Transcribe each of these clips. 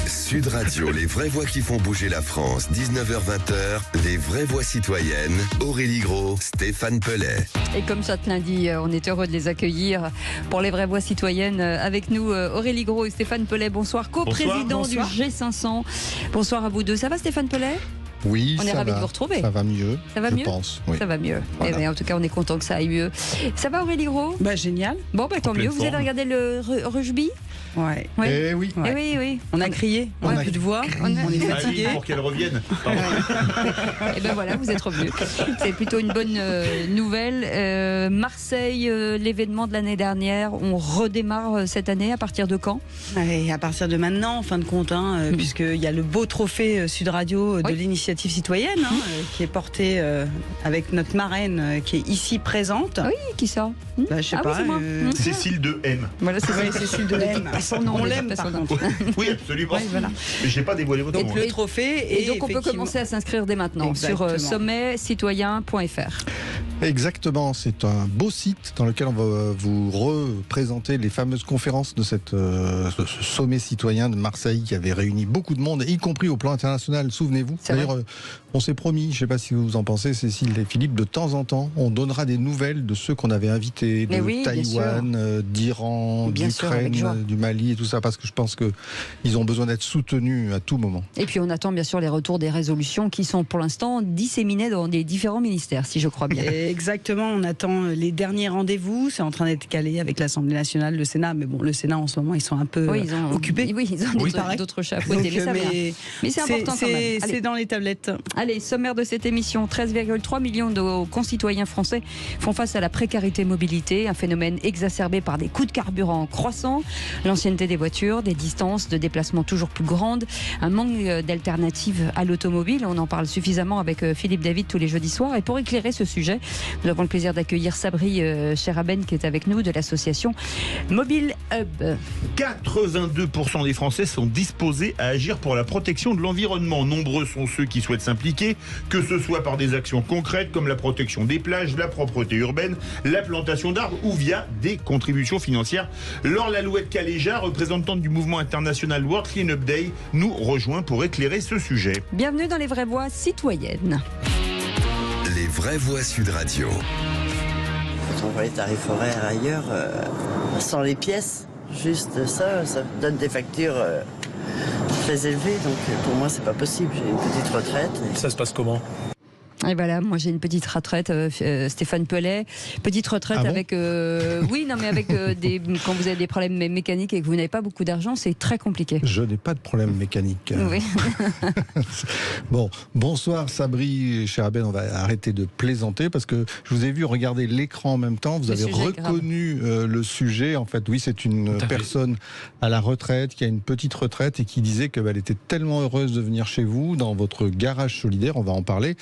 Sud Radio, les vraies voix qui font bouger la France, 19h-20h, les vraies voix citoyennes, Aurélie Gros, Stéphane Pellet. Et comme chaque lundi, on est heureux de les accueillir pour les vraies voix citoyennes. Avec nous, Aurélie Gros et Stéphane Pellet. Bonsoir, co-président du G500. Bonsoir à vous deux. Ça va, Stéphane Pellet ? Oui, on est ravis de vous retrouver. Ça va mieux. Ça va mieux. Je pense. Oui. Ça va mieux. Voilà. Eh bien, en tout cas, on est content que ça aille mieux. Ça va, Aurélie Gros ? Génial. Bon, tant mieux. Vous avez regardé le rugby ? Ouais. Eh oui. Eh oui, oui. On a crié, on n'a plus de voix, on est fatigué. Pour qu'elle revienne. Et ben voilà, vous êtes revenus. C'est plutôt une bonne nouvelle. Marseille, l'événement de l'année dernière, on redémarre cette année. À partir de quand ? Et à partir de maintenant, en fin de compte, puisqu'il y a le beau trophée Sud Radio de l'initiative citoyenne, qui est porté avec notre marraine qui est ici présente. Oui, qui ça ? Je sais pas. Oui, c'est moi. Cécile de M. Voilà, c'est ça. Cécile de M. On l'aime par contre. Oui, absolument. Oui, voilà. Mais je n'ai pas dévoilé votre nom. Le trophée. Et donc on peut commencer à s'inscrire dès maintenant sur sommetcitoyen.fr. Exactement, c'est un beau site dans lequel on va vous représenter les fameuses conférences de ce sommet citoyen de Marseille qui avait réuni beaucoup de monde, y compris au plan international, souvenez-vous. D'ailleurs, on s'est promis, je ne sais pas si vous en pensez, Cécile et Philippe, de temps en temps, on donnera des nouvelles de ceux qu'on avait invités, de Taïwan, d'Iran, d'Ukraine, du Mali et tout ça, parce que je pense qu'ils ont besoin d'être soutenus à tout moment. Et puis on attend bien sûr les retours des résolutions qui sont pour l'instant disséminées dans des différents ministères, si je crois bien. Exactement, on attend les derniers rendez-vous. C'est en train d'être calé avec l'Assemblée nationale, le Sénat. Mais bon, le Sénat en ce moment, ils sont un peu occupés. Oui, ils ont d'autres chats à fouetter, mais c'est important quand même. C'est dans les tablettes. Allez, sommaire de cette émission. 13,3 millions de concitoyens français font face à la précarité mobilité, un phénomène exacerbé par des coûts de carburant croissants, l'ancienneté des voitures, des distances de déplacement toujours plus grandes, un manque d'alternatives à l'automobile. On en parle suffisamment avec Philippe David tous les jeudis soirs. Et pour éclairer ce sujet, nous avons le plaisir d'accueillir Sabri Cheraben qui est avec nous de l'association Mobile Hub. 82% des Français sont disposés à agir pour la protection de l'environnement. Nombreux sont ceux qui souhaitent s'impliquer, que ce soit par des actions concrètes comme la protection des plages, la propreté urbaine, la plantation d'arbres ou via des contributions financières. Laure Lalouette Caléja, représentante du mouvement international World Cleanup Day, nous rejoint pour éclairer ce sujet. Bienvenue dans les vraies voix citoyennes. Les vraies voix Sud Radio. Quand on voit les tarifs horaires ailleurs, sans les pièces, juste ça donne des factures très élevées. Donc pour moi, c'est pas possible. J'ai une petite retraite. Ça se passe comment ? Et voilà, moi j'ai une petite retraite, Stéphane Pellet, petite retraite avec, avec quand vous avez des problèmes mécaniques et que vous n'avez pas beaucoup d'argent, c'est très compliqué. Je n'ai pas de problème mécanique. Oui. Bon, bonsoir Sabri Cheraben, on va arrêter de plaisanter parce que je vous ai vu regarder l'écran en même temps, vous avez reconnu le sujet. En fait, oui, c'est une personne à la retraite qui a une petite retraite et qui disait qu'elle était tellement heureuse de venir chez vous dans votre garage solidaire, on va en parler.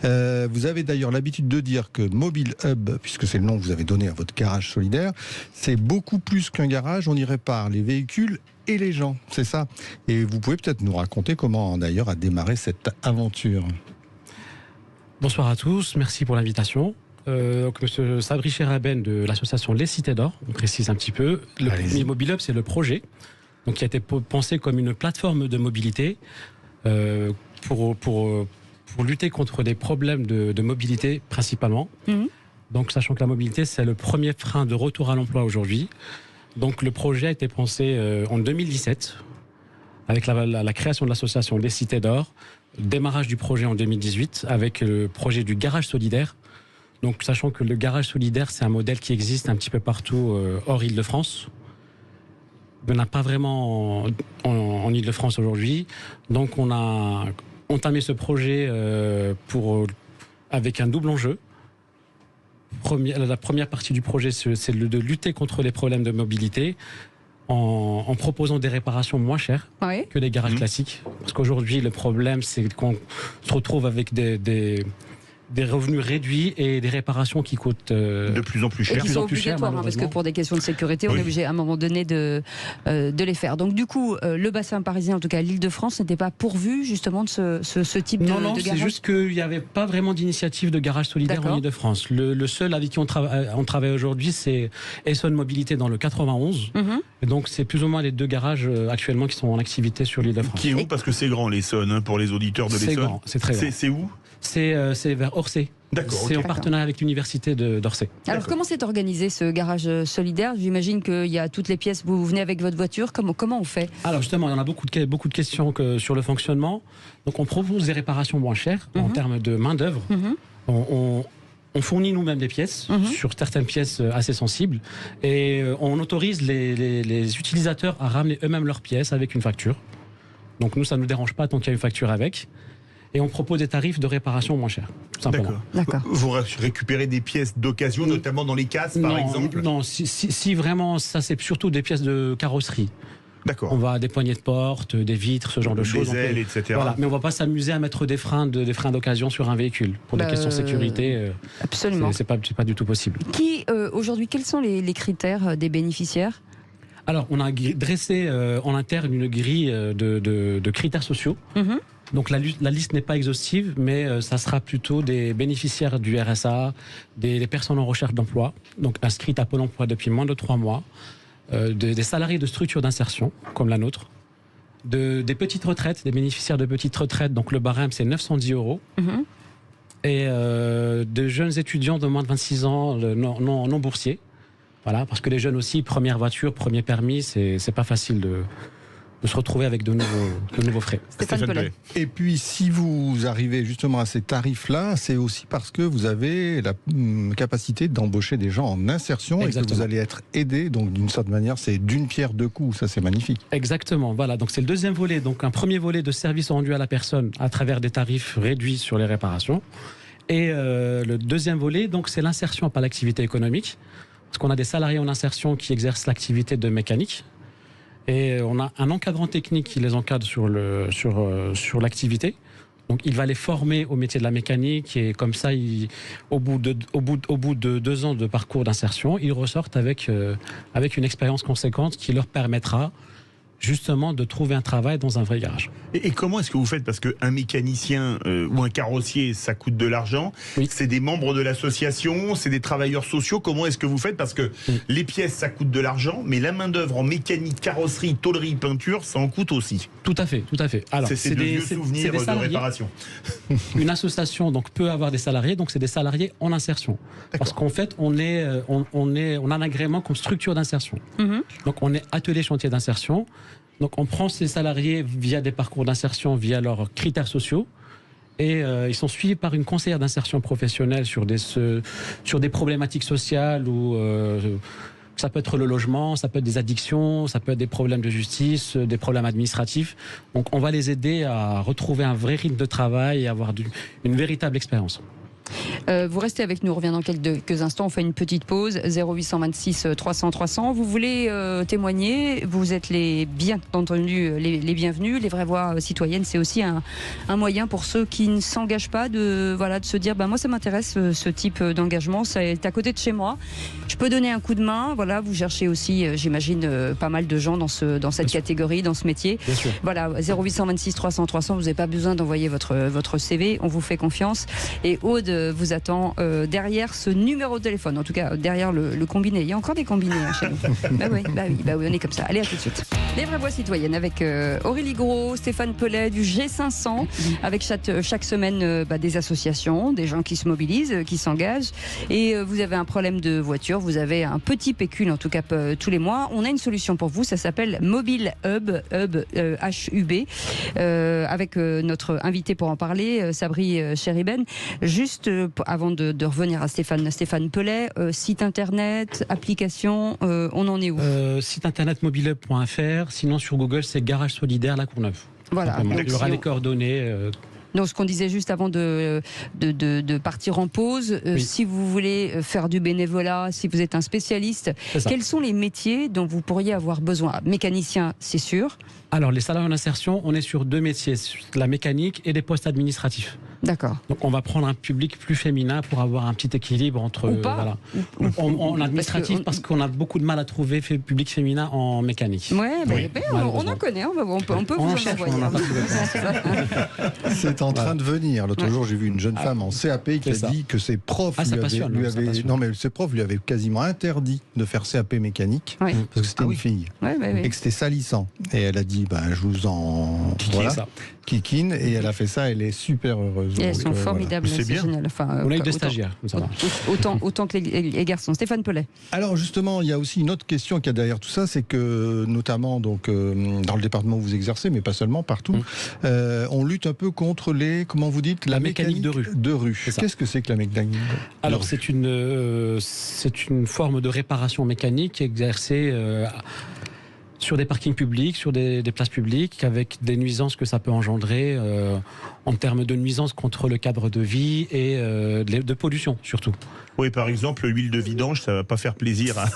Vous avez d'ailleurs l'habitude de dire que Mobile Hub, puisque c'est le nom que vous avez donné à votre garage solidaire, c'est beaucoup plus qu'un garage, on y répare les véhicules et les gens, c'est ça. Et vous pouvez peut-être nous raconter comment d'ailleurs a démarré cette aventure. Bonsoir à tous, merci pour l'invitation. Monsieur Sabri Cheraben de l'association Les Cités d'Or, on précise un petit peu. Le Mobile Hub, c'est le projet qui a été pensé comme une plateforme de mobilité pour lutter contre des problèmes de mobilité principalement. Donc sachant que la mobilité c'est le premier frein de retour à l'emploi aujourd'hui. Donc le projet a été pensé en 2017 avec la création de l'association Les Cités d'Or, démarrage du projet en 2018 avec le projet du garage solidaire. Donc sachant que le garage solidaire c'est un modèle qui existe un petit peu partout hors Île-de-France. On n'a pas vraiment en Île-de-France aujourd'hui. Donc on a entamé ce projet avec un double enjeu. La première partie du projet, c'est de lutter contre les problèmes de mobilité en proposant des réparations moins chères que les garages classiques. Parce qu'aujourd'hui, le problème, c'est qu'on se retrouve avec des des revenus réduits et des réparations qui coûtent de plus en plus cher. Et qui sont obligatoires, parce que pour des questions de sécurité, on est obligé à un moment donné de les faire. Donc du coup, le bassin parisien, en tout cas l'Île-de-France, n'était pas pourvu justement de ce type de garage. Non, c'est juste qu'il n'y avait pas vraiment d'initiative de garage solidaire en Île-de-France. Le seul avec qui on travaille aujourd'hui, c'est Essonne Mobilité dans le 91. Et donc c'est plus ou moins les 2 garages actuellement qui sont en activité sur l'Île-de-France. Qui est où? Parce que c'est grand l'Essonne, pour les auditeurs de l'Essonne. C'est grand, c'est très grand. C'est où? C'est vers Orsay. D'accord. C'est en partenariat avec l'université d'Orsay. Alors comment s'est organisé ce garage solidaire? J'imagine qu'il y a toutes les pièces, vous venez avec votre voiture, comment on fait? Alors justement, il y en a beaucoup de questions sur le fonctionnement. Donc on propose des réparations moins chères en termes de main d'œuvre. On fournit nous-mêmes des pièces sur certaines pièces assez sensibles et on autorise les utilisateurs à ramener eux-mêmes leurs pièces avec une facture. Donc nous, ça ne nous dérange pas tant qu'il y a une facture avec. Et on propose des tarifs de réparation moins chers, tout simplement. D'accord. Vous récupérez des pièces d'occasion, notamment dans les casses, par exemple? Non, si vraiment, ça c'est surtout des pièces de carrosserie. D'accord. On va des poignées de porte, des vitres, ce genre de choses. Des ailes, etc. Voilà, mais on ne va pas s'amuser à mettre des freins d'occasion sur un véhicule. Pour des questions de sécurité, absolument. C'est pas du tout possible. Aujourd'hui, quels sont les critères des bénéficiaires? Alors, on a dressé en interne une grille de critères sociaux. Donc la liste n'est pas exhaustive, mais ça sera plutôt des bénéficiaires du RSA, des personnes en recherche d'emploi, donc inscrites à Pôle emploi depuis moins de 3 mois, des salariés de structures d'insertion, comme la nôtre, des petites retraites, des bénéficiaires de petites retraites, donc le barème c'est 910 €, et de jeunes étudiants de moins de 26 ans non boursiers. Voilà, parce que les jeunes aussi, première voiture, premier permis, c'est pas facile de se retrouver avec de nouveaux frais. Stéphane Pellet. Et puis, si vous arrivez justement à ces tarifs-là, c'est aussi parce que vous avez la capacité d'embaucher des gens en insertion. Exactement. Et que vous allez être aidé. Donc, d'une certaine manière, c'est d'une pierre deux coups. Ça, c'est magnifique. Exactement. Voilà. Donc, c'est le deuxième volet. Donc, un premier volet de service rendu à la personne à travers des tarifs réduits sur les réparations. Et le deuxième volet, donc, c'est l'insertion par l'activité économique. Parce qu'on a des salariés en insertion qui exercent l'activité de mécanique. Et on a un encadrant technique qui les encadre sur l'activité. Donc il va les former au métier de la mécanique et comme ça, au bout de 2 ans de parcours d'insertion, ils ressortent avec une expérience conséquente qui leur permettra justement de trouver un travail dans un vrai garage. Et comment est-ce que vous faites? Parce qu'un mécanicien ou un carrossier, ça coûte de l'argent. Oui. C'est des membres de l'association, c'est des travailleurs sociaux. Comment est-ce que vous faites? Parce que les pièces, ça coûte de l'argent, mais la main-d'œuvre en mécanique, carrosserie, tôlerie, peinture, ça en coûte aussi. Tout à fait, tout à fait. Alors, c'est de vieux souvenirs de réparation. Une association donc, peut avoir des salariés, donc c'est des salariés en insertion. Parce qu'en fait, on a un agrément comme structure d'insertion. Donc on est atelier chantier d'insertion. Donc on prend ces salariés via des parcours d'insertion, via leurs critères sociaux, et ils sont suivis par une conseillère d'insertion professionnelle sur des problématiques sociales ou ça peut être le logement, ça peut être des addictions, ça peut être des problèmes de justice, des problèmes administratifs. Donc on va les aider à retrouver un vrai rythme de travail et avoir une véritable expérience. Vous restez avec nous, on revient dans quelques instants, on fait une petite pause, 0826 300 300. Vous voulez témoigner, vous êtes bien entendu les bienvenus. Les vraies voix citoyennes, c'est aussi un moyen pour ceux qui ne s'engagent pas de se dire, moi ça m'intéresse ce type d'engagement, c'est à côté de chez moi, je peux donner un coup de main. Voilà, vous cherchez aussi, j'imagine, pas mal de gens dans cette catégorie, dans ce métier. Bien sûr. Voilà, 0826 300 300, vous n'avez pas besoin d'envoyer votre CV, on vous fait confiance. Et Aude vous attend derrière ce numéro de téléphone, en tout cas derrière le combiné. Il y a encore des combinés chez nous. Bah oui, on est comme ça. Allez, à tout de suite. Les vraies voix citoyennes avec Aurélie Gros, Stéphane Pellet du G500, avec chaque semaine des associations, des gens qui se mobilisent, qui s'engagent. Et vous avez un problème de voiture, vous avez un petit pécule, en tout cas tous les mois. On a une solution pour vous, ça s'appelle Mobile Hub, HUB, avec notre invité pour en parler, Sabri Cheriben. Juste avant de revenir à Stéphane Pellet, site internet, application, on en est où? Site internet mobilehub.fr, sinon sur Google c'est Garage Solidaire La Courneuve. Voilà. Il y aura les coordonnées. Donc, ce qu'on disait juste avant de partir en pause, si vous voulez faire du bénévolat, si vous êtes un spécialiste, quels sont les métiers dont vous pourriez avoir besoin? Mécanicien, c'est sûr. Alors, les salariés en insertion, on est sur 2 métiers, la mécanique et des postes administratifs. D'accord. Donc, on va prendre un public plus féminin pour avoir un petit équilibre entre... Ou pas. Voilà. En administratif, parce qu'on a beaucoup de mal à trouver public féminin en mécanique. Ouais, on en connaît, on peut vous en envoyer. C'est en train de venir. L'autre jour, j'ai vu une jeune femme en CAP qui a dit que ses profs ses profs lui avaient quasiment interdit de faire CAP mécanique parce que c'était une fille et que c'était salissant. Et elle a dit, je vous en kikine, et elle a fait ça. Elle est super heureuse. Et elles sont formidables. C'est bien. Génial. On a eu des stagiaires. Autant que les garçons. Stéphane Pellet. Alors justement, il y a aussi une autre question qu'il y a derrière tout ça, c'est que notamment dans le département où vous exercez, mais pas seulement, partout, on lutte un peu contre comment vous dites, la mécanique de rue. Qu'est-ce que c'est que la mécanique de rue? Alors c'est une forme de réparation mécanique exercée sur des parkings publics, sur des places publiques, avec des nuisances que ça peut engendrer en termes de nuisances contre le cadre de vie et de pollution surtout. Oui, par exemple, l'huile de vidange, ça va pas faire plaisir à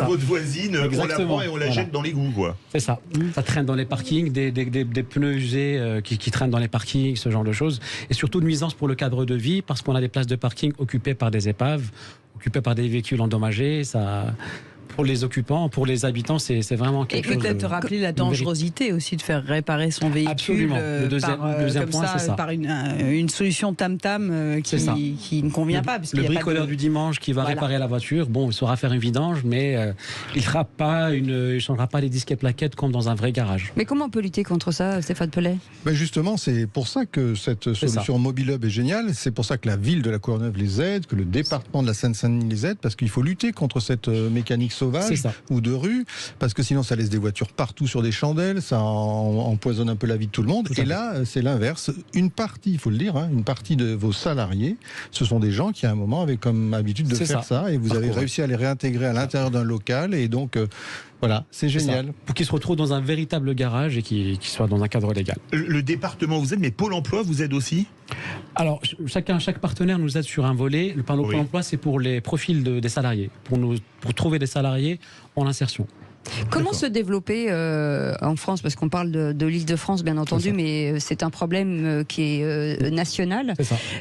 votre voisine. Exactement. On la prend et on la jette dans l'égout, quoi. C'est ça. Ça traîne dans les parkings, des pneus usés qui traînent dans les parkings, ce genre de choses. Et surtout de nuisances pour le cadre de vie, parce qu'on a des places de parking occupées par des épaves, occupées par des véhicules endommagés. Pour les occupants, pour les habitants, c'est vraiment quelque chose. Et peut-être rappeler la dangerosité aussi de faire réparer son véhicule. Absolument. Le deuxième point, c'est ça. Par une solution tam-tam qui ne convient pas. Parce le bricoleur du dimanche qui va réparer la voiture, il saura faire une vidange, mais il ne changera pas les disques et plaquettes comme dans un vrai garage. Mais comment on peut lutter contre ça, Stéphane Pellet? Justement, c'est pour ça que cette solution Mobile Hub est géniale. C'est pour ça que la ville de la Courneuve les aide, que le département de la Seine-Saint-Denis les aide, parce qu'il faut lutter contre cette mécanique sauvage ou de rue, parce que sinon ça laisse des voitures partout sur des chandelles, ça empoisonne un peu la vie de tout le monde. Et là, c'est l'inverse. Une partie, il faut le dire, une partie de vos salariés, ce sont des gens qui à un moment avaient comme habitude de faire ça, et vous avez réussi à les réintégrer à l'intérieur d'un local, et donc voilà, c'est génial. Pour qu'ils se retrouvent dans un véritable garage et qu'ils soient dans un cadre légal. Le département vous aide, mais Pôle emploi vous aide aussi? Alors, chaque partenaire nous aide sur un volet. Le Pôle emploi, c'est pour les profils des salariés, pour trouver des salariés en insertion. Comment se développer en France? Parce qu'on parle de l'Île-de-France, bien entendu, mais c'est un problème qui est national.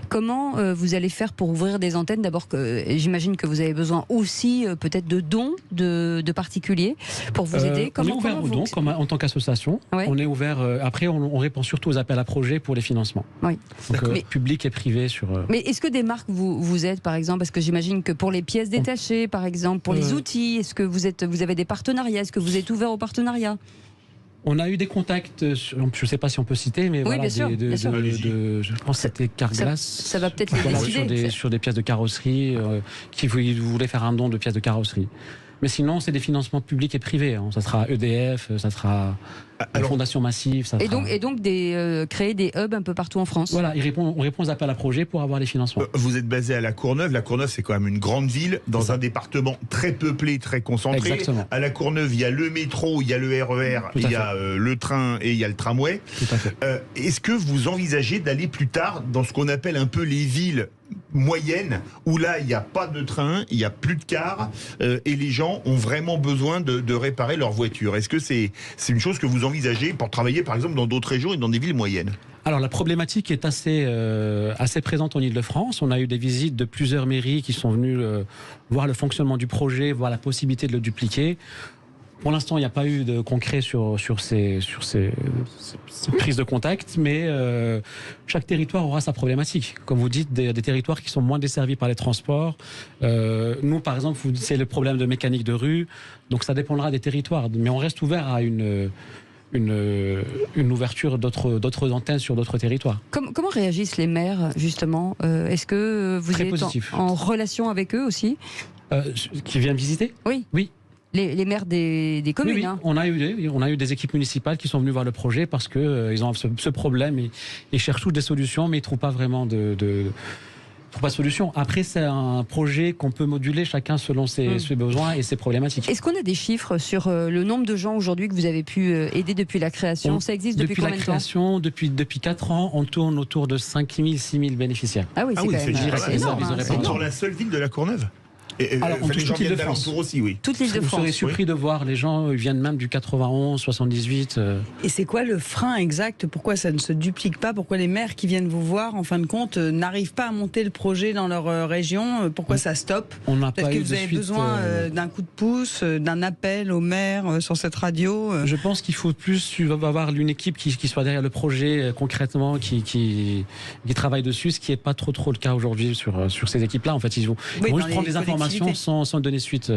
Comment vous allez faire pour ouvrir des antennes? D'abord, j'imagine que vous avez besoin aussi peut-être de dons de particuliers pour vous aider. Comment on est ouvert aux dons en tant qu'association. On est ouvert. Après, on répond surtout aux appels à projets pour les financements. Donc, public et privé sur. Mais est-ce que des marques vous aident, par exemple? Parce que j'imagine que pour les pièces détachées, par exemple, pour les outils, est-ce que vous avez des partenariats? Est-ce que vous êtes ouvert au partenariat? On a eu des contacts, je ne sais pas si on peut citer, mais oui, bien sûr. Je pense que c'était Carglass. Ça va peut-être les décider. Sur des pièces de carrosserie, qui voulaient faire un don de pièces de carrosserie. Mais sinon, c'est des financements publics et privés. Ça sera EDF, ça sera la Fondation Massive. Et donc créer des hubs un peu partout en France. Voilà, on répond aux appels à projets pour avoir les financements. Vous êtes basé à La Courneuve. La Courneuve, c'est quand même une grande ville, dans un département très peuplé, très concentré. Exactement. À La Courneuve, il y a le métro, il y a le RER, il y a le train et il y a le tramway. Est-ce que vous envisagez d'aller plus tard dans ce qu'on appelle un peu les villes moyennes, où là, il n'y a pas de train, il n'y a plus de cars, et les gens ont vraiment besoin de réparer leur voiture? Est-ce que c'est une chose que vous envisagez pour travailler, par exemple, dans d'autres régions et dans des villes moyennes? Alors la problématique est assez présente en Île-de-France. On a eu des visites de plusieurs mairies qui sont venues voir le fonctionnement du projet, voir la possibilité de le dupliquer. Pour l'instant, il n'y a pas eu de concret sur ces prises de contact, mais chaque territoire aura sa problématique. Comme vous dites, des territoires qui sont moins desservis par les transports. Nous, par exemple, c'est le problème de mécanique de rue, donc ça dépendra des territoires. Mais on reste ouvert à une ouverture d'autres antennes sur d'autres territoires. Comment réagissent les maires, justement? Est-ce que vous êtes en relation avec eux aussi? Qui viennent visiter? Oui. Les maires des communes. Oui. On a eu des équipes municipales qui sont venues voir le projet parce que ils ont ce problème. Ils cherchent toutes des solutions, mais ils ne trouvent pas vraiment de solution. Après, c'est un projet qu'on peut moduler chacun selon ses besoins et ses problématiques. Est-ce qu'on a des chiffres sur le nombre de gens aujourd'hui que vous avez pu aider depuis la création? Ça existe depuis combien de temps? Depuis la création, depuis 4 ans, on tourne autour de 5 000, 6 000 bénéficiaires. Ah oui, c'est énorme. Sur la seule ville de La Courneuve? Alors, en toute l'île de France aussi, oui. Toute l'île de France. Vous serez surpris de voir, les gens viennent même du 91, 78. Et c'est quoi le frein exact? Pourquoi ça ne se duplique pas? Pourquoi les maires qui viennent vous voir, en fin de compte, n'arrivent pas à monter le projet dans leur région? Pourquoi ça stoppe? Peut-être que vous avez besoin d'un coup de pouce, d'un appel aux maires sur cette radio? Je pense qu'il faut plus avoir une équipe qui soit derrière le projet concrètement, qui travaille dessus, ce qui n'est pas trop le cas aujourd'hui sur ces équipes-là. En fait, ils vont juste prendre des informations sans donner suite.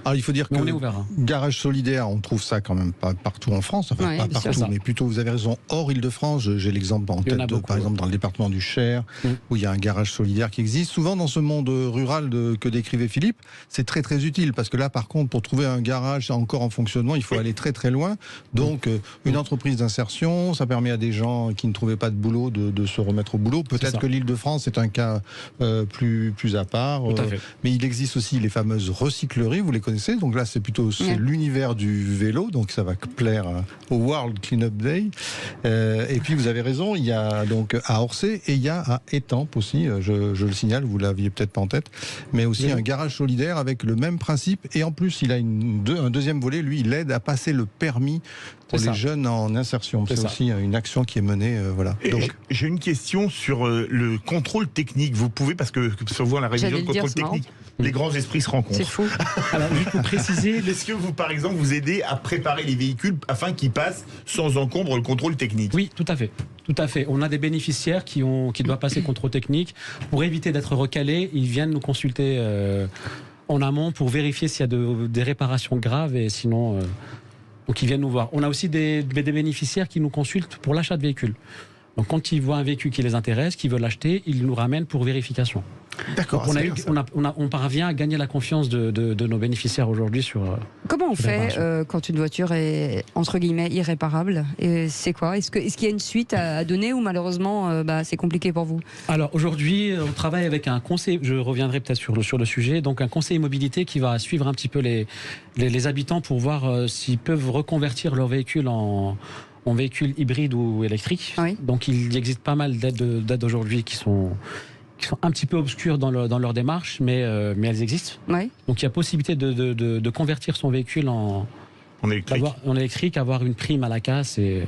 Alors, il faut dire que on est ouvert, hein. Garage solidaire, on trouve ça quand même pas partout en France, enfin pas partout, mais plutôt, vous avez raison, hors Île-de-France. J'ai l'exemple en tête, par exemple dans le département du Cher, où il y a un garage solidaire qui existe. Souvent dans ce monde rural que décrivait Philippe, c'est très très utile, parce que là par contre, pour trouver un garage encore en fonctionnement, il faut aller très très loin. Donc une entreprise d'insertion, ça permet à des gens qui ne trouvaient pas de boulot de se remettre au boulot. Peut-être que l'Île-de-France est un cas plus à part, mais il existe aussi les fameuses recycleries, vous les connaissez, donc là c'est l'univers du vélo, donc ça va plaire au World Cleanup Day. Et puis vous avez raison, il y a donc à Orsay et il y a à Étampes aussi, je le signale, vous l'aviez peut-être pas en tête, mais aussi un garage solidaire avec le même principe, et en plus il a un deuxième volet, lui il aide à passer le permis pour les jeunes en insertion. C'est aussi une action qui est menée. Voilà. Donc, j'ai une question sur le contrôle technique. Vous pouvez, parce que souvent la révision de contrôle technique, les grands esprits se rencontrent. C'est fou. Alors, juste pour préciser, est-ce que vous, par exemple, vous aidez à préparer les véhicules afin qu'ils passent sans encombre le contrôle technique? Oui, tout à fait. Tout à fait. On a des bénéficiaires qui doivent passer contrôle technique. Pour éviter d'être recalés, ils viennent nous consulter en amont pour vérifier s'il y a des réparations graves, et sinon... Donc ils viennent nous voir. On a aussi des bénéficiaires qui nous consultent pour l'achat de véhicules. Donc quand ils voient un véhicule qui les intéresse, qu'ils veulent l'acheter, ils nous ramènent pour vérification. D'accord. On parvient à gagner la confiance de nos bénéficiaires aujourd'hui sur... Comment on fait quand une voiture est, entre guillemets, irréparable? Et c'est quoi? Est-ce qu'il y a une suite à donner, ou malheureusement c'est compliqué pour vous? Alors aujourd'hui, on travaille avec un conseiller, je reviendrai peut-être sur le sujet, donc un conseiller mobilité qui va suivre un petit peu les habitants pour voir s'ils peuvent reconvertir leur véhicule en véhicule hybride ou électrique. Oui. Donc il existe pas mal d'aides aujourd'hui qui sont un petit peu obscures dans leur démarche, mais elles existent. Oui. Donc il y a possibilité de convertir son véhicule en électrique, avoir une prime à la casse et...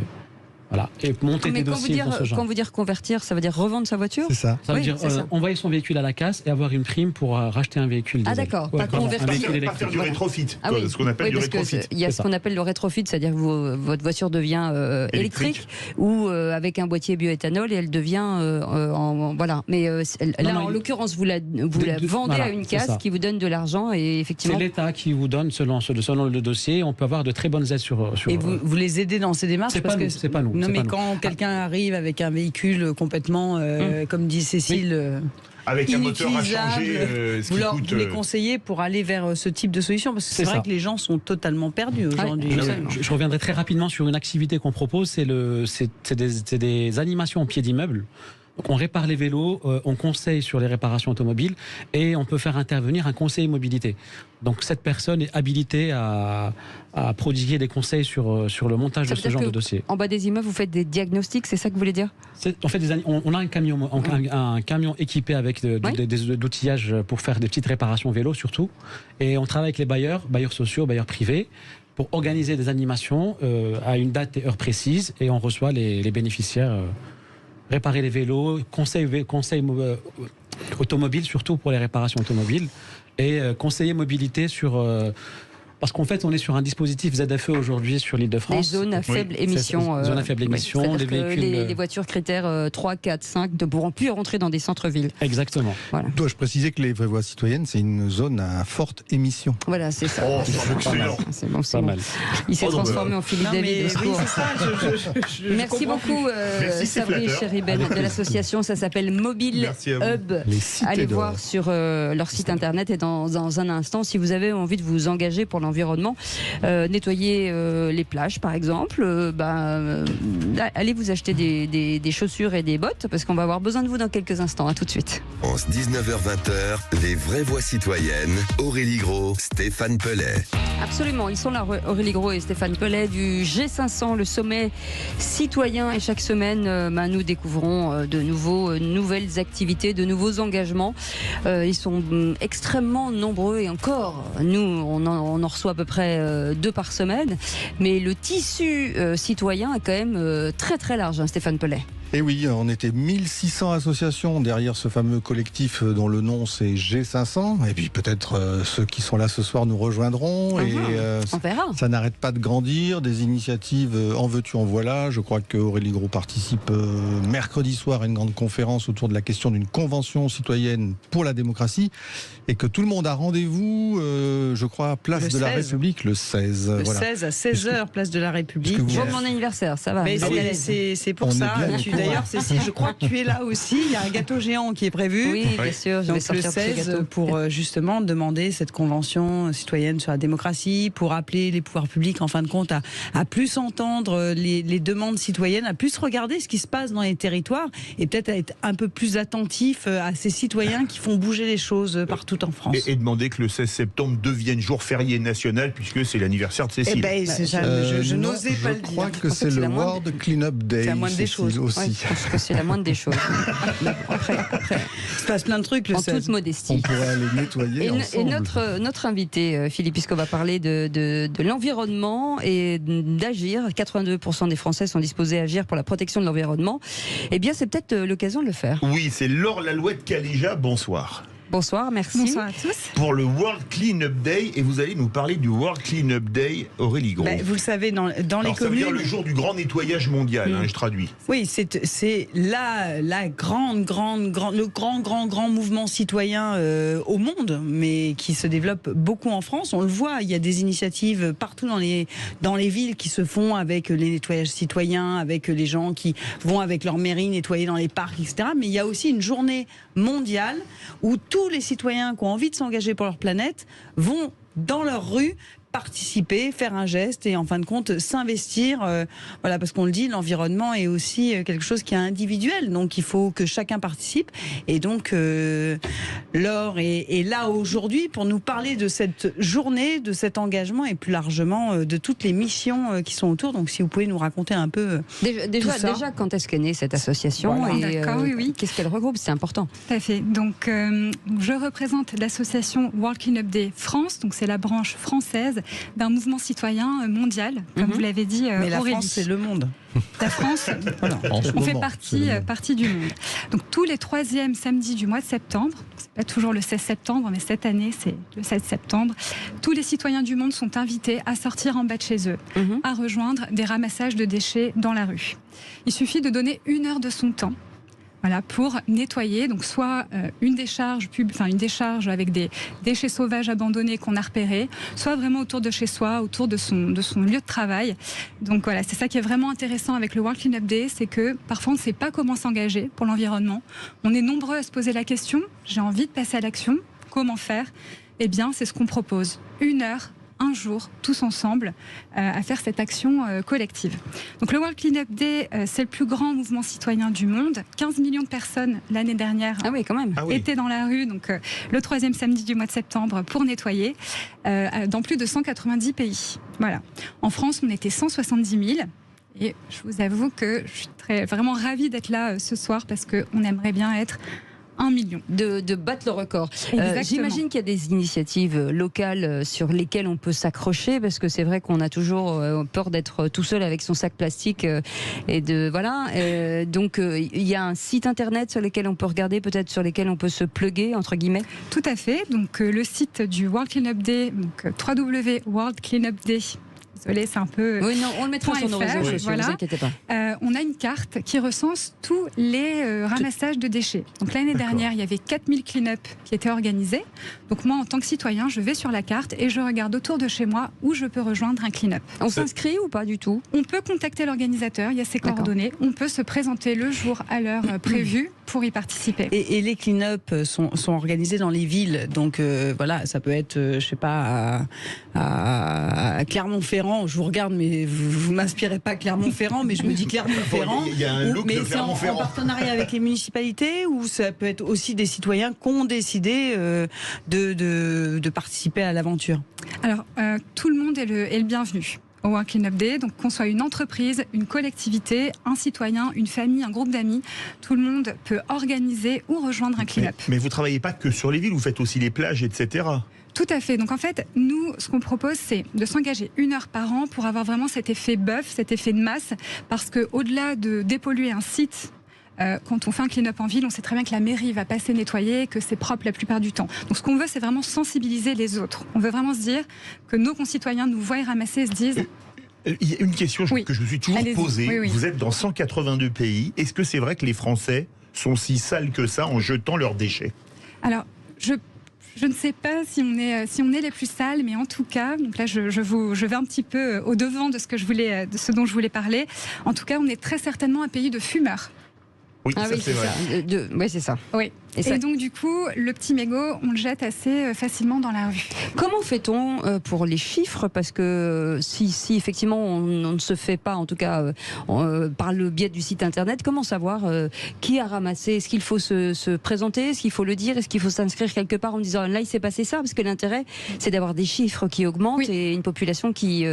Voilà. Et monter des dossiers dans ce genre. Quand vous dites convertir, ça veut dire revendre sa voiture? C'est ça. Ça veut dire envoyer son véhicule à la casse et avoir une prime pour racheter un véhicule. Ah d'accord, pas convertir. Pas faire du rétrofit, ce qu'on appelle du rétrofit. Il y a ce qu'on appelle le rétrofit, c'est-à-dire que votre voiture devient électrique ou avec un boîtier bioéthanol, et elle devient voilà. Mais là, en l'occurrence, vous la vendez à une casse qui vous donne de l'argent, et effectivement. C'est l'État qui vous donne selon le dossier. On peut avoir de très bonnes aides sur. Et vous les aidez dans ces démarches? C'est pas nous. Non, mais quand quelqu'un arrive avec un véhicule complètement, comme dit Cécile, avec un moteur à changer, vous les conseillez pour aller vers ce type de solution? Parce que c'est vrai que les gens sont totalement perdus aujourd'hui. Je reviendrai très rapidement sur une activité qu'on propose, c'est des animations au pied d'immeuble. Donc on répare les vélos, on conseille sur les réparations automobiles, et on peut faire intervenir un conseiller mobilité. Donc cette personne est habilitée à prodiguer des conseils sur le montage de ce genre de dossier. En bas des immeubles, vous faites des diagnostics, c'est ça que vous voulez dire? On a un camion équipé avec d'outillage pour faire des petites réparations vélo surtout, et on travaille avec les bailleurs sociaux, bailleurs privés, pour organiser des animations à une date et heure précise, et on reçoit les bénéficiaires. Réparer les vélos, conseil automobile, surtout pour les réparations automobiles, et conseiller mobilité sur... parce qu'en fait, on est sur un dispositif ZFE aujourd'hui sur l'Île-de-France. Les zones à faible émission. Zones à faible émission, des véhicules... les voitures critères 3, 4, 5 ne pourront plus rentrer dans des centres-villes. Exactement. Voilà. Dois-je préciser que les vraies voies citoyennes, c'est une zone à forte émission? Voilà, c'est ça. Oh, c'est bon, pas mal. Il s'est transformé en Philippe David. Oui, c'est ça. Merci beaucoup, Sabri Cheribel de l'association. Ça s'appelle Mobile Hub. Les cités Allez voir sur leur site internet, et dans un instant, si vous avez envie de vous engager pour l'environnement. Nettoyer les plages, par exemple. Allez vous acheter des chaussures et des bottes, parce qu'on va avoir besoin de vous dans quelques instants. À tout de suite. 19h-20h, les vraies voix citoyennes. Aurélie Gros, Stéphane Pellet. Absolument, ils sont là, Aurélie Gros et Stéphane Pellet du G500, le sommet citoyen. Et chaque semaine, nous découvrons de nouvelles activités, de nouveaux engagements. Ils sont extrêmement nombreux et encore, nous, on en reçoit à peu près 2 par semaine. Mais le tissu citoyen est quand même très très large, hein, Stéphane Pellet. Et oui, on était 1600 associations derrière ce fameux collectif dont le nom c'est G500. Et puis peut-être ceux qui sont là ce soir nous rejoindront. On verra. Ça n'arrête pas de grandir. Des initiatives en veux-tu, en voilà. Je crois que Aurélie Gros participe mercredi soir à une grande conférence autour de la question d'une convention citoyenne pour la démocratie. Et que tout le monde a rendez-vous, je crois, place de la République le 16. Le 16 à 16h, place de la République. Pour mon anniversaire, ça va. Mais c'est pour ça. D'ailleurs, Cécile, je crois que tu es là aussi. Il y a un gâteau géant qui est prévu. Oui, bien sûr. Je vais sortir le 16 pour justement demander cette convention citoyenne sur la démocratie, pour appeler les pouvoirs publics, en fin de compte, à plus entendre les demandes citoyennes, à plus regarder ce qui se passe dans les territoires et peut-être à être un peu plus attentif à ces citoyens qui font bouger les choses partout en France. Et demander que le 16 septembre devienne jour férié national puisque c'est l'anniversaire de Cécile. Je n'osais pas le dire. Je crois que c'est le World Clean Up Day. C'est la moindre des choses aussi. Ouais, je pense que c'est la moindre des choses. Après. Il se passe plein de trucs le 16. En toute modestie. On pourrait aller nettoyer ensemble. Et notre invité, Philippe, puisqu'on va parler de l'environnement et d'agir. 82% des Français sont disposés à agir pour la protection de l'environnement. Eh bien, c'est peut-être l'occasion de le faire. Oui, c'est Laure Lalouette Caléja. Bonsoir. Bonsoir, merci. Bonsoir à tous. Pour le World Clean Up Day, et vous allez nous parler du World Clean Up Day, Aurélie Gros. Vous le savez, dans les communes... Ça veut dire le jour du grand nettoyage mondial, je traduis. Oui, c'est le grand mouvement citoyen au monde, mais qui se développe beaucoup en France. On le voit, il y a des initiatives partout dans les villes qui se font avec les nettoyages citoyens, avec les gens qui vont avec leur mairie nettoyer dans les parcs, etc. Mais il y a aussi une journée mondiale où tous les citoyens qui ont envie de s'engager pour leur planète vont dans leur rue participer, faire un geste et en fin de compte s'investir. Voilà, parce qu'on le dit, l'environnement est aussi quelque chose qui est individuel, donc il faut que chacun participe. Et donc Laure est là aujourd'hui pour nous parler de cette journée, de cet engagement et plus largement de toutes les missions qui sont autour. Donc si vous pouvez nous raconter un peu déjà quand est-ce qu'est née cette association, voilà. Et oui. Qu'est-ce qu'elle regroupe, c'est important. Tout à fait. Donc je représente l'association World Clean Up Day France, donc c'est la branche française d'un mouvement citoyen mondial, comme vous l'avez dit, mais la Aurélie. France, c'est le monde. La France, on fait partie du monde. Donc tous les 3e samedis du mois de septembre, c'est pas toujours le 16 septembre, mais cette année c'est le 16 septembre, tous les citoyens du monde sont invités à sortir en bas de chez eux, à rejoindre des ramassages de déchets dans la rue. Il suffit de donner 1 heure de son temps. Voilà, pour nettoyer, donc soit une décharge avec des déchets sauvages abandonnés qu'on a repérés, soit vraiment autour de chez soi, autour de son lieu de travail. Donc voilà, c'est ça qui est vraiment intéressant avec le World Clean Up Day, c'est que parfois on ne sait pas comment s'engager pour l'environnement. On est nombreux à se poser la question, j'ai envie de passer à l'action, comment faire ? Eh bien, c'est ce qu'on propose, 1 heure, un jour, tous ensemble, à faire cette action collective. Donc le World Clean Up Day, c'est le plus grand mouvement citoyen du monde. 15 millions de personnes l'année dernière étaient dans la rue, donc le 3e samedi du mois de septembre, pour nettoyer, dans plus de 190 pays. Voilà. En France, on était 170 000. Et je vous avoue que je suis vraiment ravie d'être là ce soir parce qu'on aimerait bien être 1 million. De battre le record. J'imagine qu'il y a des initiatives locales sur lesquelles on peut s'accrocher, parce que c'est vrai qu'on a toujours peur d'être tout seul avec son sac plastique donc il y a un site internet sur lequel on peut regarder, peut-être sur lesquels on peut se plugger, entre guillemets. Tout à fait. Donc le site du World Clean Up Day, donc www.worldcleanupday. Désolée, c'est un peu... Oui, non, on le mettra sur nos réseaux sociaux, voilà. Ne vous inquiétez pas. On a une carte qui recense tous les ramassages de déchets. Donc l'année dernière, il y avait 4000 clean-up qui étaient organisés. Donc moi, en tant que citoyen, je vais sur la carte et je regarde autour de chez moi où je peux rejoindre un clean-up. On s'inscrit ou pas du tout ? On peut contacter l'organisateur, il y a ses coordonnées. On peut se présenter le jour à l'heure prévue. pour y participer. Et les clean-up sont organisés dans les villes, donc voilà, ça peut être, je sais pas, à Clermont-Ferrand. Je vous regarde, mais vous m'inspirez pas Clermont-Ferrand, mais je me dis Clermont-Ferrand. Il y a un look mais de c'est en Clermont-Ferrand. partenariat avec les municipalités, ou ça peut être aussi des citoyens qui ont décidé de participer à l'aventure. Alors, tout le monde est le bienvenu au World Clean-up Day, donc qu'on soit une entreprise, une collectivité, un citoyen, une famille, un groupe d'amis, tout le monde peut organiser ou rejoindre un clean-up. Mais vous ne travaillez pas que sur les villes, vous faites aussi les plages, etc. Tout à fait. Donc en fait, nous, ce qu'on propose, c'est de s'engager 1 heure par an pour avoir vraiment cet effet bœuf, cet effet de masse, parce qu'au-delà de dépolluer un site, quand on fait un clean-up en ville, on sait très bien que la mairie va passer nettoyer, que c'est propre la plupart du temps. Donc ce qu'on veut, c'est vraiment sensibiliser les autres. On veut vraiment se dire que nos concitoyens nous voient ramasser et se disent... Il y a une question que je me suis toujours posée. Oui. Vous êtes dans 182 pays. Est-ce que c'est vrai que les Français sont si sales que ça en jetant leurs déchets? Alors, je ne sais pas si on est les plus sales, mais en tout cas, donc là je vais un petit peu au-devant de ce dont je voulais parler. En tout cas, on est très certainement un pays de fumeurs. Oui, c'est vrai. Oui, c'est ça. Oui. Et donc du coup, le petit mégot, on le jette assez facilement dans la rue. Comment fait-on pour les chiffres? Parce que si effectivement on ne se fait pas, en tout cas par le biais du site internet, comment savoir qui a ramassé? Est-ce qu'il faut se présenter? Est-ce qu'il faut le dire? Est-ce qu'il faut s'inscrire quelque part en disant là il s'est passé ça? Parce que l'intérêt c'est d'avoir des chiffres qui augmentent et une population qui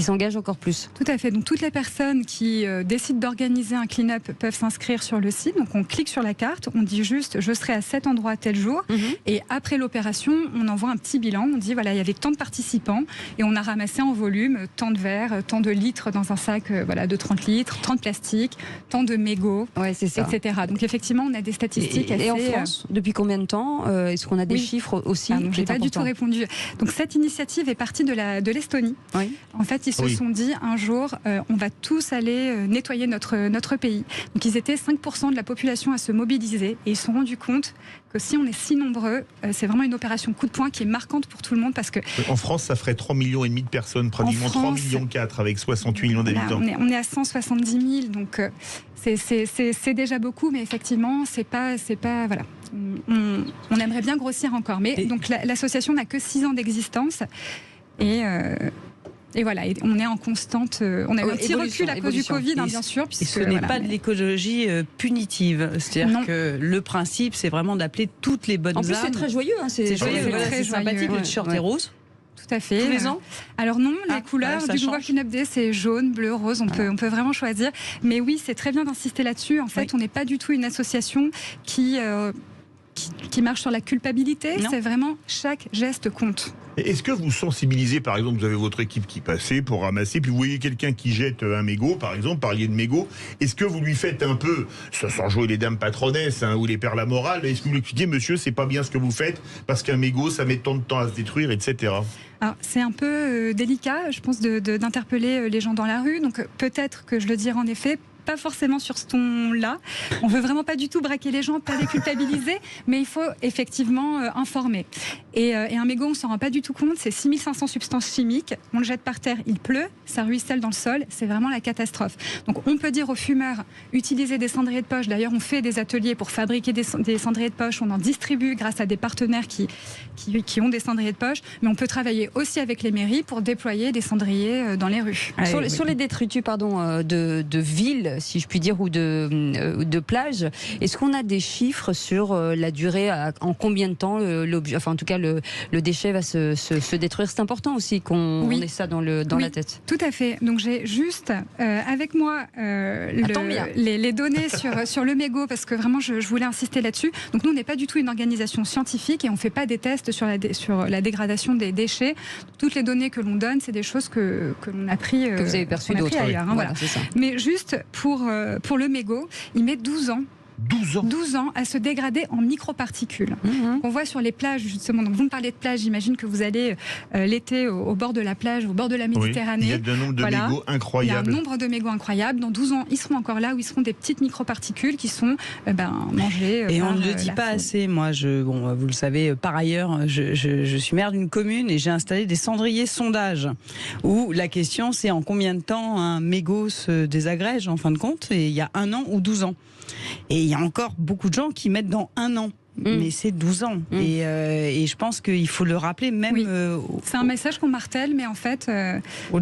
s'engage encore plus. Tout à fait. Donc toutes les personnes qui décident d'organiser un clean-up peuvent s'inscrire sur le site. Donc on clique sur la carte, on dit juste je serai à cet endroit tel jour, et après l'opération on envoie un petit bilan, on dit voilà il y avait tant de participants et on a ramassé en volume tant de verres, tant de litres dans un sac de 30 litres, tant de plastique, tant de mégots, etc. Donc effectivement on a des statistiques assez... Et en France, depuis combien de temps est-ce qu'on a des chiffres aussi? Je n'ai pas du tout répondu. Donc cette initiative est partie de l'Estonie. En fait ils se sont dit un jour on va tous aller nettoyer notre pays. Donc ils étaient 5% de la population à se mobiliser et ils se sont rendus compte que si on est si nombreux, c'est vraiment une opération coup de poing qui est marquante pour tout le monde parce que... En France, ça ferait 3,5 millions de personnes, pratiquement 3,4 millions avec 68 millions d'habitants. On est à 170 000, donc c'est déjà beaucoup, mais effectivement, c'est pas voilà. On aimerait bien grossir encore, mais donc l'association n'a que 6 ans d'existence et voilà, on est en constante... On a eu un petit recul à cause du Covid, bien sûr. Et ce n'est pas de l'écologie punitive. C'est-à-dire que le principe, c'est vraiment d'appeler toutes les bonnes âmes. En plus, c'est très joyeux. C'est joyeux, c'est sympathique. Le t-shirt est rose. Tout à fait. Tous les ans? Alors non, les couleurs du World Clean-up Day, c'est jaune, bleu, rose. On peut vraiment choisir. Mais oui, c'est très bien d'insister là-dessus. En fait, on n'est pas du tout une association qui marche sur la culpabilité. C'est vraiment chaque geste compte. Est-ce que vous sensibilisez, par exemple, vous avez votre équipe qui passait pour ramasser, puis vous voyez quelqu'un qui jette un mégot, par exemple, parliez de mégot, est-ce que vous lui faites un peu, sans jouer les dames patronesses ou les pères la morale, est-ce que vous lui expliquez, monsieur, c'est pas bien ce que vous faites, parce qu'un mégot, ça met tant de temps à se détruire, etc. Alors, c'est un peu délicat, je pense, d'interpeller les gens dans la rue, donc peut-être que je le dirai en effet, pas forcément sur ce ton-là. On veut vraiment pas du tout braquer les gens, pas les culpabiliser, mais il faut effectivement informer. Et un mégot, on s'en rend pas du tout compte, c'est 6500 substances chimiques, on le jette par terre, il pleut, ça ruisselle dans le sol, c'est vraiment la catastrophe. Donc on peut dire aux fumeurs, utilisez des cendriers de poche, d'ailleurs on fait des ateliers pour fabriquer des cendriers de poche, on en distribue grâce à des partenaires qui ont des cendriers de poche, mais on peut travailler aussi avec les mairies pour déployer des cendriers dans les rues. Sur les détritus de villes, si je puis dire, ou de plage, est-ce qu'on a des chiffres sur la durée, en combien de temps l'objet, enfin en tout cas le déchet va se détruire? C'est important aussi qu'on ait ça dans la tête. Tout à fait. Donc j'ai juste avec moi les données sur le mégot, parce que vraiment je voulais insister là-dessus. Donc nous on n'est pas du tout une organisation scientifique et on ne fait pas des tests sur la dégradation des déchets. Toutes les données que l'on donne, c'est des choses que l'on a pris, que vous avez perçues d'autres ailleurs. Voilà. Mais juste pour le mégot, il met 12 ans. 12 ans à se dégrader en microparticules. On voit sur les plages, justement. Donc vous me parlez de plage, j'imagine que vous allez l'été au bord de la plage, au bord de la Méditerranée. Il y a un nombre de mégots incroyable. Il y a un nombre de mégots incroyable. Dans 12 ans, ils seront encore là, où ils seront des petites microparticules qui sont mangées. Et on ne le dit pas assez. Moi, vous le savez, par ailleurs, je suis maire d'une commune et j'ai installé des cendriers sondage, où la question, c'est en combien de temps un mégot se désagrège, en fin de compte, et il y a 1 an ou 12 ans. Et il y a encore beaucoup de gens qui mettent dans 1 an. Mais c'est 12 ans. Et je pense qu'il faut le rappeler même... Oui. C'est un message qu'on martèle, mais en fait,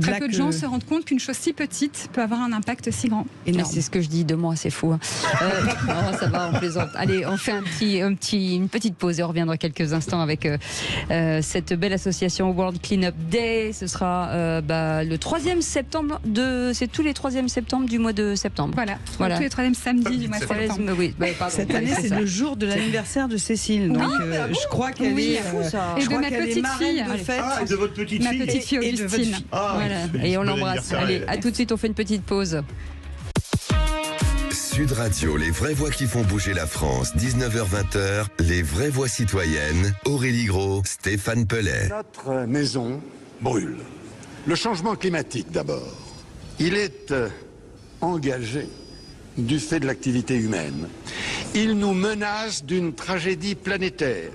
très peu de gens se rendent compte qu'une chose si petite peut avoir un impact si grand. C'est ce que je dis de moi, c'est fou. Hein. Non, ça va, on plaisante. Allez, on fait une petite pause et on reviendra quelques instants avec cette belle association World Cleanup Day. Ce sera le 3e septembre, c'est tous les 3e septembre du mois de septembre. Voilà. Tous les 3e samedis du mois de septembre. Oui, cette année, c'est le jour de l'anniversaire de Cécile. Donc, je crois qu'elle est fou, ça. Et de ma petite fille. Et de votre petite fille. Ma petite fille Augustine. Et on l'embrasse. Allez, à tout de suite, on fait une petite pause. Sud Radio, les vraies voix qui font bouger la France, 19h-20h, les vraies voix citoyennes, Aurélie Gros, Stéphane Pellet. Notre maison brûle. Le changement climatique d'abord. Il est engagé du fait de l'activité humaine. Il nous menace d'une tragédie planétaire.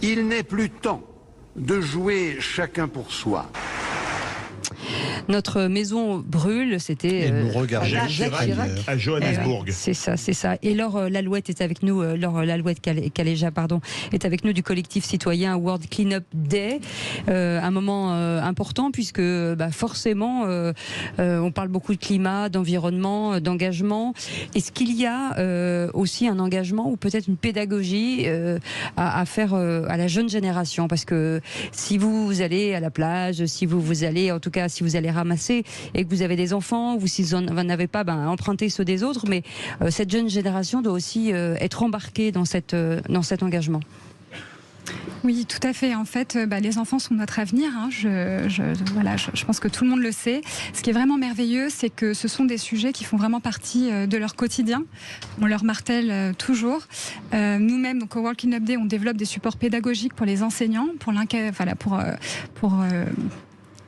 Il n'est plus temps de jouer chacun pour soi. Notre maison brûle, c'était Jacques Chirac à Johannesburg. C'est ça. Et Laure Lalouette est avec nous, Laure Lalouette Caléja, est avec nous du collectif citoyen World Cleanup Day. Un moment important puisque forcément, on parle beaucoup de climat, d'environnement, d'engagement. Est-ce qu'il y a aussi un engagement ou peut-être une pédagogie à faire à la jeune génération? Parce que si vous allez à la plage, si vous allez, en tout cas, si vous allez ramasser et que vous avez des enfants, ou si vous n'en avez pas, empruntez ceux des autres, mais cette jeune génération doit aussi être embarquée dans cet engagement. Oui, tout à fait. En fait, les enfants sont notre avenir. Hein. Je pense que tout le monde le sait. Ce qui est vraiment merveilleux, c'est que ce sont des sujets qui font vraiment partie de leur quotidien. On leur martèle toujours. Nous-mêmes, donc au World Cleanup Day, on développe des supports pédagogiques pour les enseignants,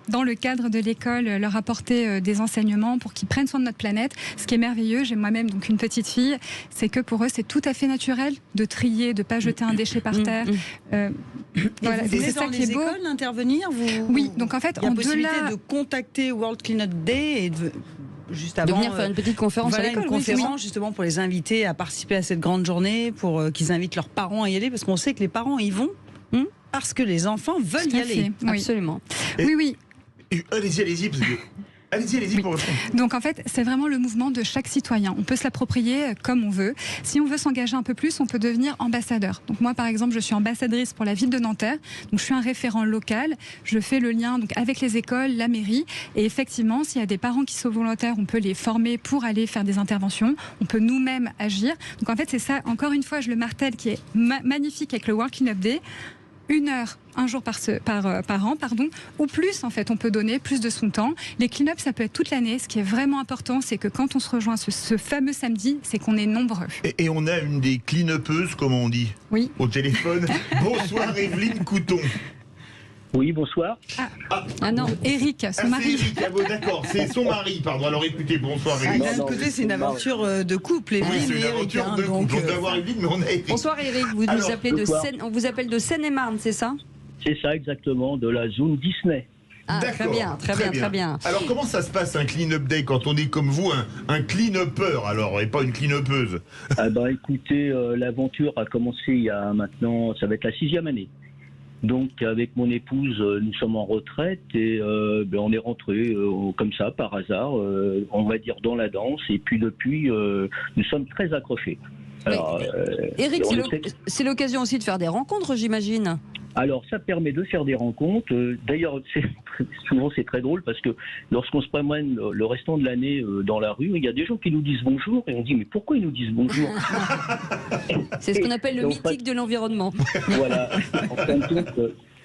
dans le cadre de l'école, leur apporter des enseignements pour qu'ils prennent soin de notre planète. Ce qui est merveilleux, j'ai moi-même donc une petite fille, c'est que pour eux, c'est tout à fait naturel de trier, de ne pas jeter un déchet par terre. Voilà, c'est ça qui est beau. Écoles d'intervenir. Oui, donc en fait, il y a possibilité de contacter World Cleanup Day et juste avant, de venir faire une petite conférence à l'école. Une conférence justement pour les inviter à participer à cette grande journée, pour qu'ils invitent leurs parents à y aller, parce qu'on sait que les parents y vont parce que les enfants veulent y aller. Oui. Absolument. Oui. Allez-y, parce que... Allez-y pour répondre. Donc en fait, c'est vraiment le mouvement de chaque citoyen. On peut se l'approprier comme on veut. Si on veut s'engager un peu plus, on peut devenir ambassadeur. Donc moi, par exemple, je suis ambassadrice pour la ville de Nanterre. Donc je suis un référent local. Je fais le lien avec les écoles, la mairie. Et effectivement, s'il y a des parents qui sont volontaires, on peut les former pour aller faire des interventions. On peut nous-mêmes agir. Donc en fait, c'est ça, encore une fois, je le martèle, qui est magnifique avec le World Cleanup Day. 1 heure, un jour par an, ou plus en fait, on peut donner plus de son temps. Les clean-up, ça peut être toute l'année. Ce qui est vraiment important, c'est que quand on se rejoint ce fameux samedi, c'est qu'on est nombreux. Et on a une des clean-upeuses, comme on dit, au téléphone. Bonsoir Evelyne Couton. Oui, bonsoir. Ah non, Eric, son mari. D'accord, c'est son mari, pardon. Alors écoutez, bonsoir Eric. D'un côté, c'est une aventure de couple, Evelyne. Oui, c'est une aventure de couple. On doit voir Evelyne, mais on a Eric. Bonsoir Eric, on vous appelle de Seine-et-Marne, c'est ça? C'est ça, exactement, de la zone Disney. Ah, très bien. Alors comment ça se passe un clean-up day quand on est comme vous, un clean-upper alors, et pas une clean-upeuse? Écoutez, l'aventure a commencé il y a maintenant, ça va être la 6e année. Donc avec mon épouse, nous sommes en retraite et on est rentrés comme ça par hasard, on va dire dans la danse, et puis depuis nous sommes très accrochés. Alors, Eric, c'est l'occasion aussi de faire des rencontres, j'imagine. Alors ça permet de faire des rencontres. D'ailleurs, souvent c'est très drôle parce que lorsqu'on se promène le restant de l'année dans la rue, il y a des gens qui nous disent bonjour et on dit mais pourquoi ils nous disent bonjour? C'est ce qu'on appelle le mythique de l'environnement. Voilà. En fin de compte,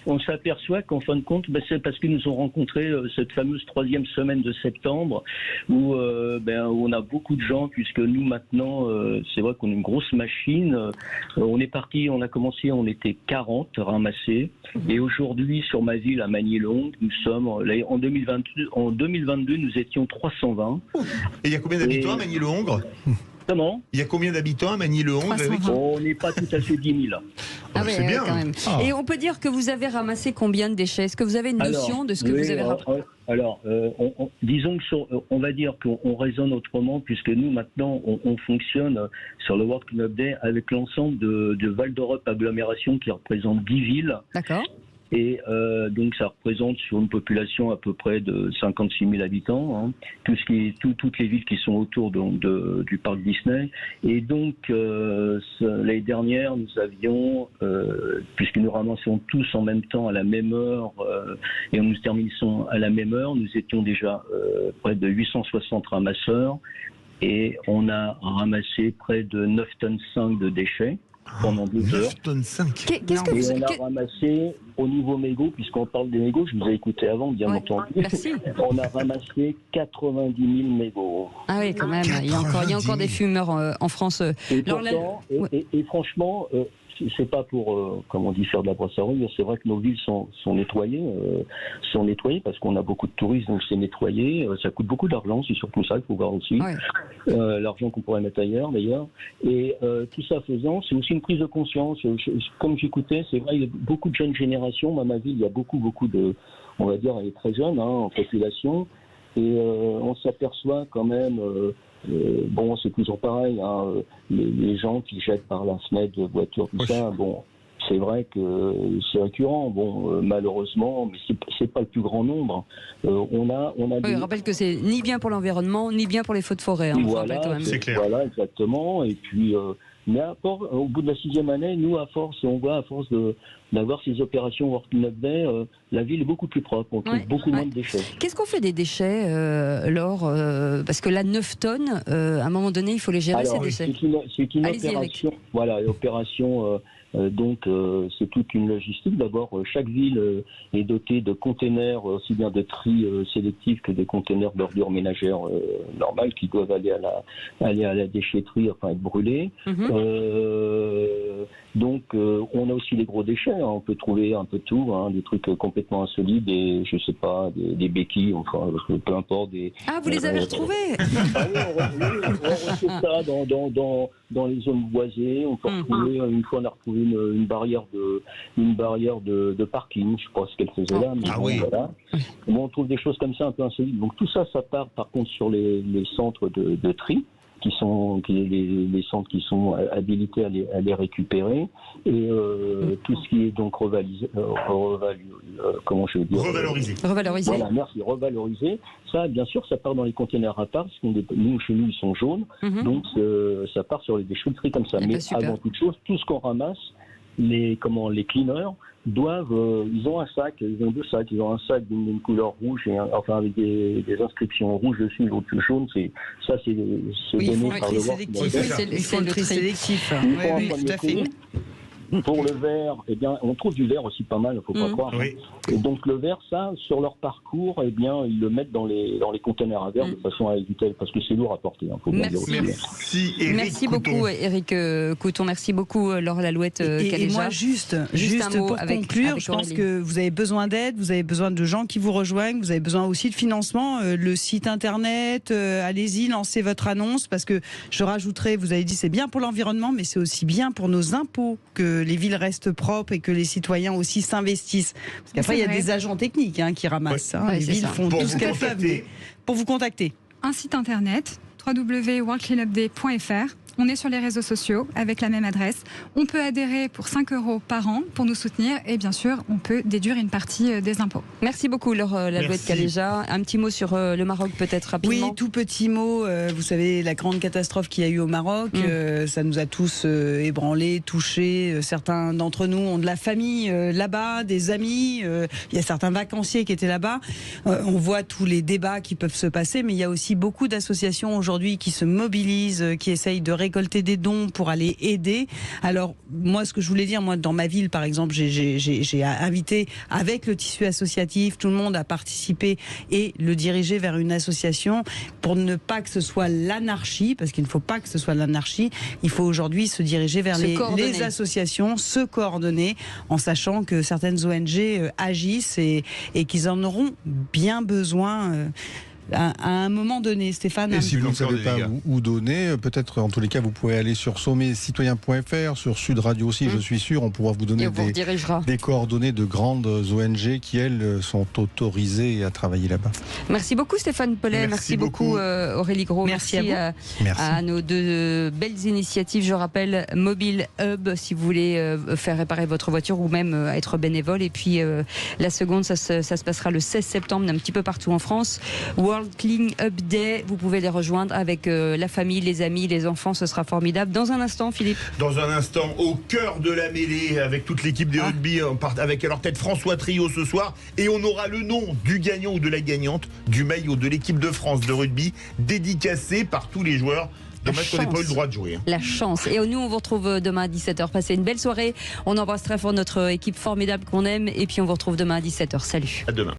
on s'aperçoit qu'en fin de compte, c'est parce que nous avons rencontré cette fameuse 3e semaine de septembre où on a beaucoup de gens, puisque nous maintenant, c'est vrai qu'on est une grosse machine. On est parti, on a commencé, on était 40 ramassés. Et aujourd'hui, sur ma ville, à Magny-le-Hongre, nous sommes, en 2022, nous étions 320. Et il y a combien d'habitants à Magny-le-Hongre? Comment? Il y a combien d'habitants à Magny-le-Hongre? On n'est pas tout à fait 10 000. C'est bien. Quand même. Et on peut dire que vous avez ramassé combien de déchets? Est-ce que vous avez une notion de ce que vous avez ramassé? Alors, disons on va dire qu'on raisonne autrement, puisque nous, maintenant, on fonctionne sur le World Clean Up Day avec l'ensemble de Val d'Europe Agglomération qui représente 10 villes. D'accord. Et donc ça représente sur une population à peu près de 56 000 habitants, hein, toutes les villes qui sont autour du parc Disney. Et donc l'année dernière, nous avions, puisque nous ramassions tous en même temps à la même heure et nous terminons à la même heure, nous étions déjà près de 860 ramasseurs et on a ramassé près de 9,5 tonnes de déchets. Pendant 2 heures. 9,5 tonnes. On a ramassé au niveau mégots, puisqu'on parle des mégots, je vous ai écouté avant, bien entendu. Merci. On a ramassé 90 000 mégots. Ah oui, quand même. Il y a encore des fumeurs en France. Et, pourtant, et franchement, c'est pas pour, comme on dit, faire de la brasserie. C'est vrai que nos villes sont nettoyées, parce qu'on a beaucoup de touristes, donc c'est nettoyé. Ça coûte beaucoup d'argent, c'est surtout ça, il faut voir aussi. Ouais. L'argent qu'on pourrait mettre ailleurs, d'ailleurs. Et tout ça faisant, c'est aussi une prise de conscience. Comme j'écoutais, c'est vrai, il y a beaucoup de jeunes générations. Dans ma ville, il y a beaucoup de, on va dire, elle est très jeune, en population. Et on s'aperçoit quand même... bon, c'est toujours pareil, hein, les gens qui jettent par la fenêtre de voiture, tout ça, bon, c'est vrai que c'est récurrent, bon, malheureusement, mais c'est pas le plus grand nombre. On a je rappelle que c'est ni bien pour l'environnement, ni bien pour les feux de forêt. Hein, voilà, c'est clair. Voilà, exactement, et puis... mais au bout de la 6e année, nous, à force d'avoir ces opérations World Clean Up Day, la ville est beaucoup plus propre, on trouve beaucoup moins de déchets. Qu'est-ce qu'on fait des déchets, Laure parce que là, 9 tonnes, à un moment donné, il faut les gérer, ces déchets. C'est une opération, voilà, opération... donc c'est toute une logistique. D'abord, chaque ville est dotée de containers, aussi bien de tri sélectif que des containers d'ordures ménagères normales qui doivent aller à la déchetterie, enfin être brûlés. Donc on a aussi les gros déchets, hein. On peut trouver un peu de tout, hein, des trucs complètement insolites, je sais pas, des béquilles, enfin peu importe. Ah, vous les avez retrouvés? On retrouve ça dans les zones boisées. On peut retrouver, une fois on a retrouvé une barrière de parking, je sais pas ce qu'elle faisait là, mais voilà. Bon, on trouve des choses comme ça un peu insolites. Donc tout ça part par contre sur les centres de tri, les centres qui sont habilités à les récupérer, et tout ce qui est donc revalorisé. Voilà, merci, revalorisé. Ça, bien sûr, ça part dans les containers à part, parce que nous, chez nous, ils sont jaunes, donc ça part sur les déchetteries comme ça. Mais avant toute chose, tout ce qu'on ramasse, les cleaners ils ont un sac, ils ont 2 sacs, ils ont un sac d'une couleur rouge et avec des inscriptions rouges dessus, l'autre jaune, c'est donné par le World. Il faut le tri sélectif. Oui, tout à fait. Pour le verre, eh bien, on trouve du verre aussi pas mal, il ne faut pas croire. Oui. Et donc le verre, ça, sur leur parcours, eh bien, ils le mettent dans les conteneurs à verre de façon à éviter, parce que c'est lourd à porter. Hein, merci beaucoup, Éric Couton. Merci beaucoup, Laure Lalouette. Et moi, juste pour conclure, je pense que vous avez besoin d'aide, vous avez besoin de gens qui vous rejoignent, vous avez besoin aussi de financement. Le site internet, allez-y, lancez votre annonce, parce que je rajouterai, vous avez dit, c'est bien pour l'environnement, mais c'est aussi bien pour nos impôts que les villes restent propres et que les citoyens aussi s'investissent. Parce qu'après, il y a des agents techniques qui ramassent. Les villes font tout ce qu'elles peuvent. Pour vous contacter. Un site internet, www.worldcleanupday.fr. On est sur les réseaux sociaux avec la même adresse. On peut adhérer pour 5 € par an pour nous soutenir, et bien sûr, on peut déduire une partie des impôts. Merci beaucoup, Laure Lalouette-Caléja. Un petit mot sur le Maroc, peut-être rapidement. Oui, tout petit mot. Vous savez, la grande catastrophe qu'il y a eu au Maroc, ça nous a tous ébranlés, touchés. Certains d'entre nous ont de la famille là-bas, des amis. Il y a certains vacanciers qui étaient là-bas. On voit tous les débats qui peuvent se passer, mais il y a aussi beaucoup d'associations aujourd'hui qui se mobilisent, qui essayent de récolter des dons pour aller aider. Alors, moi, ce que je voulais dire, dans ma ville, par exemple, j'ai invité avec le tissu associatif, tout le monde a participé et le diriger vers une association pour ne pas que ce soit l'anarchie, parce qu'il ne faut pas que ce soit l'anarchie. Il faut aujourd'hui se diriger vers les associations, se coordonner, en sachant que certaines ONG agissent et qu'ils en auront bien besoin. à un moment donné, Stéphane. Et si vous ne savez pas où donner, peut-être en tous les cas vous pouvez aller sur sommetcitoyen.fr, sur Sud Radio aussi, je suis sûr, on pourra vous donner des coordonnées de grandes ONG qui elles sont autorisées à travailler là-bas. Merci beaucoup Stéphane Pollet, merci beaucoup Aurélie Gros, merci à nos deux belles initiatives. Je rappelle Mobile Hub si vous voulez faire réparer votre voiture ou même être bénévole. Et puis la seconde, ça se passera le 16 septembre un petit peu partout en France. World Clean Up Day, vous pouvez les rejoindre avec la famille, les amis, les enfants, ce sera formidable. Dans un instant, Philippe. Dans un instant, au cœur de la mêlée, avec toute l'équipe des rugby, avec à leur tête François Trio ce soir, et on aura le nom du gagnant ou de la gagnante du maillot de l'équipe de France de rugby, dédicacé par tous les joueurs. Dommage qu'on n'ait pas eu le droit de jouer. La chance. Et nous, on vous retrouve demain à 17h. Passez une belle soirée. On embrasse très fort notre équipe formidable qu'on aime. Et puis, on vous retrouve demain à 17h. Salut. À demain.